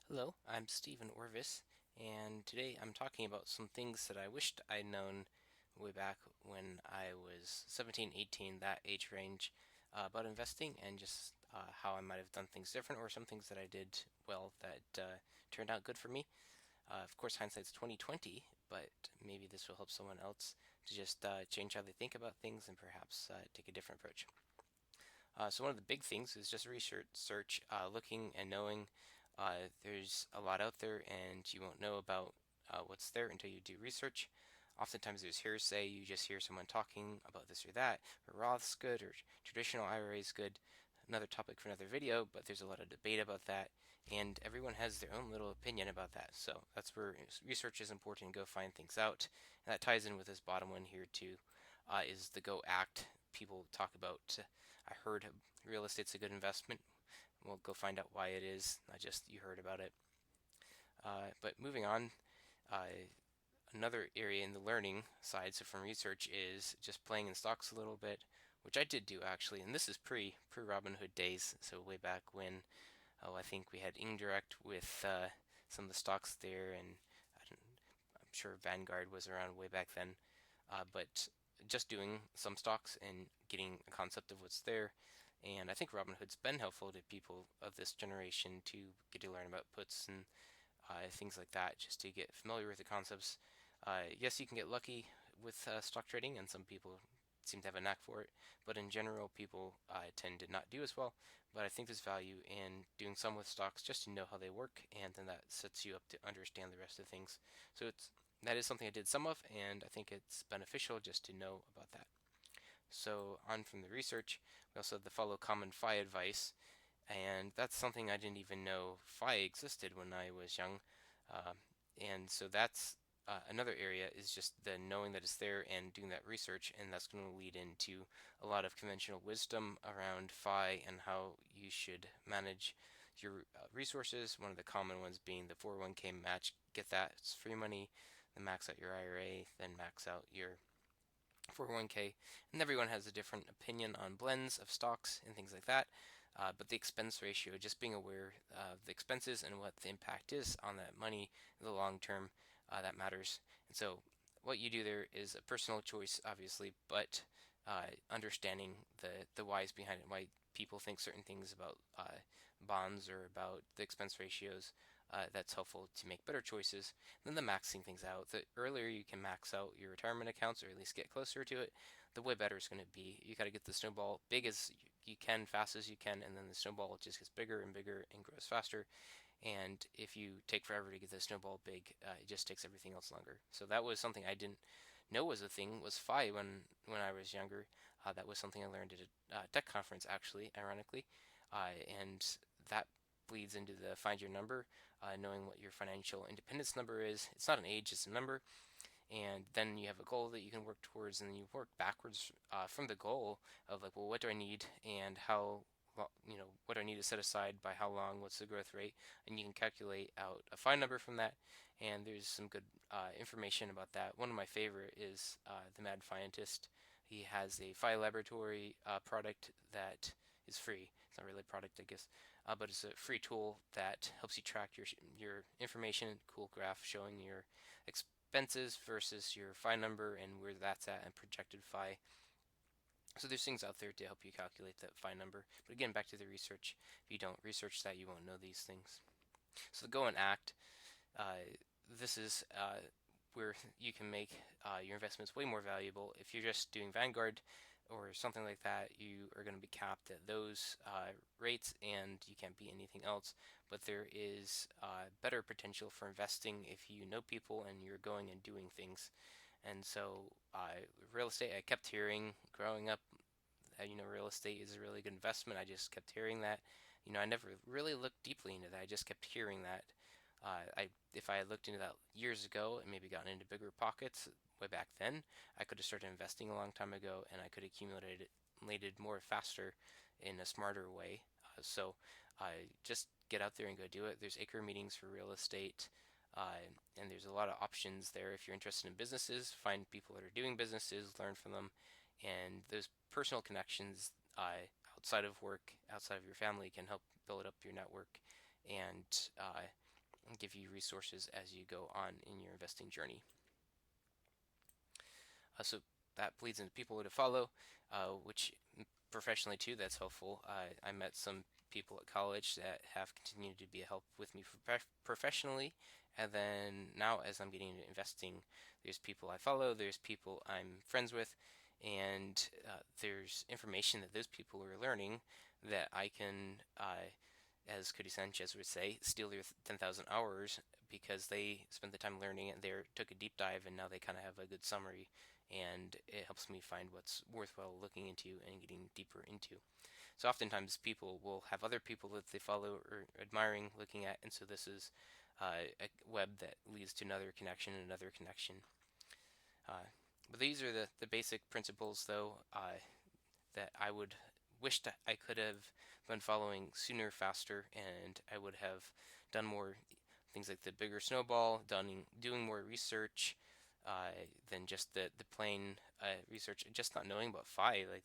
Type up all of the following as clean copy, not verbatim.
Hello, I'm Stephen Orvis, and today I'm talking about some things that I wished I'd known way back when I was 17, 18, that age range, about investing and just how I might have done things different or some things that I did well that turned out good for me. Of course, hindsight's 2020, but maybe this will help someone else to just change how they think about things and perhaps take a different approach. So one of the big things is just research, looking and knowing. There's a lot out there, and you won't know about what's there until you do research. Oftentimes there's hearsay. You just hear someone talking about this or that, or Roth's good, or traditional IRA is good. Another topic for another video, but there's a lot of debate about that, and everyone has their own little opinion about that. So that's where research is important. Go find things out, and that ties in with this bottom one here too, is the go act. People talk about. I heard real estate's a good investment. We'll go find out why it is, not just you heard about it. But moving on, uh, another area in the learning side, so from research, is just playing in stocks a little bit, which I did do actually, and this is pre Robinhood days, so way back when. Oh, I think we had indirect with some of the stocks there, and I'm sure Vanguard was around way back then. But just doing some stocks and getting a concept of what's there. And I think Robinhood's been helpful to people of this generation to get to learn about puts and things like that, just to get familiar with the concepts. Yes, you can get lucky with stock trading, and some people seem to have a knack for it, but in general, people tend to not do as well. But I think there's value in doing some with stocks just to know how they work, and then that sets you up to understand the rest of things. So that is something I did some of, and I think it's beneficial just to know about that. So on from the research, we also have the follow common FI advice, and that's something I didn't even know FI existed when I was young. Uh, and so that's another area is just the knowing that it's there and doing that research, and that's going to lead into a lot of conventional wisdom around FI and how you should manage your resources. One of the common ones being the 401k match. Get that, it's free money. Then max out your IRA, then max out your 401k, and everyone has a different opinion on blends of stocks and things like that. But the expense ratio, just being aware of the expenses and what the impact is on that money in the long term, that matters. And so, what you do there is a personal choice, obviously, but understanding the whys behind it, why people think certain things about bonds or about the expense ratios. That's helpful to make better choices. And then the maxing things out. The earlier you can max out your retirement accounts, or at least get closer to it, the way better it's going to be. You got to get the snowball big as you can, fast as you can, and then the snowball just gets bigger and bigger and grows faster. And if you take forever to get the snowball big, it just takes everything else longer. So that was something I didn't know was a thing. Was FI when I was younger. That was something I learned at a tech conference, actually, ironically, and that bleeds into the find your number, knowing what your financial independence number is. It's not an age, it's a number. And then you have a goal that you can work towards, and then you work backwards from the goal of like, well, what do I need, and how, what do I need to set aside by how long, what's the growth rate, and you can calculate out a fine number from that. And there's some good information about that. One of my favorite is the Madfientist. He has a Phi Laboratory product that is free. It's not really a product, I guess, but it's a free tool that helps you track your information. Cool graph showing your expenses versus your Phi number and where that's at and projected Phi. So there's things out there to help you calculate that Phi number. But again, back to the research. If you don't research that, you won't know these things. So the go and act. Uh, this is where you can make your investments way more valuable. If you're just doing Vanguard or something like that, you are going to be capped at those rates and you can't beat anything else. But there is better potential for investing if you know people and you're going and doing things. And so, real estate, I kept hearing growing up, real estate is a really good investment. I just kept hearing that. I never really looked deeply into that. I just kept hearing that. If I had looked into that years ago and maybe gotten into bigger pockets way back then, I could have started investing a long time ago, and I could have accumulated more faster in a smarter way. So I just get out there and go do it. There's acre meetings for real estate. Uh, and there's a lot of options there. If you're interested in businesses, find people that are doing businesses, learn from them, and those personal connections outside of work, outside of your family, can help build up your network and give you resources as you go on in your investing journey. So that bleeds into people to follow, which professionally too, that's helpful. I met some people at college that have continued to be a help with me professionally. And then now, as I'm getting into investing, there's people I follow, there's people I'm friends with, and there's information that those people are learning that I can, as Cody Sanchez would say, steal their 10,000 hours because they spent the time learning and they took a deep dive and now they kind of have a good summary, and it helps me find what's worthwhile looking into and getting deeper into. So oftentimes people will have other people that they follow or admiring looking at, and so this is a web that leads to another connection and another connection. Uh, but these are the basic principles, though, that I would wish that I could have been following sooner, faster, and I would have done more things like the bigger snowball, doing more research than just the plain research. Just not knowing about FI, like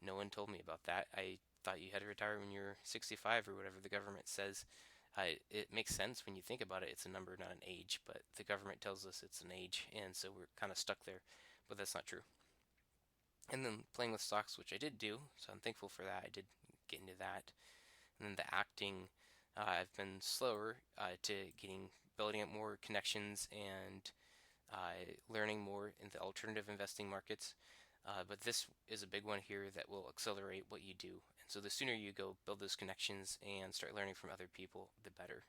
no one told me about that. I thought you had to retire when you're 65 or whatever the government says. It makes sense when you think about it. It's a number, not an age, but the government tells us it's an age, and so we're kind of stuck there. But that's not true. And then playing with stocks, which I did do, so I'm thankful for that. I did get into that. And then the acting, I've been slower to building up more connections and learning more in the alternative investing markets. But this is a big one here that will accelerate what you do. And so the sooner you go build those connections and start learning from other people, the better.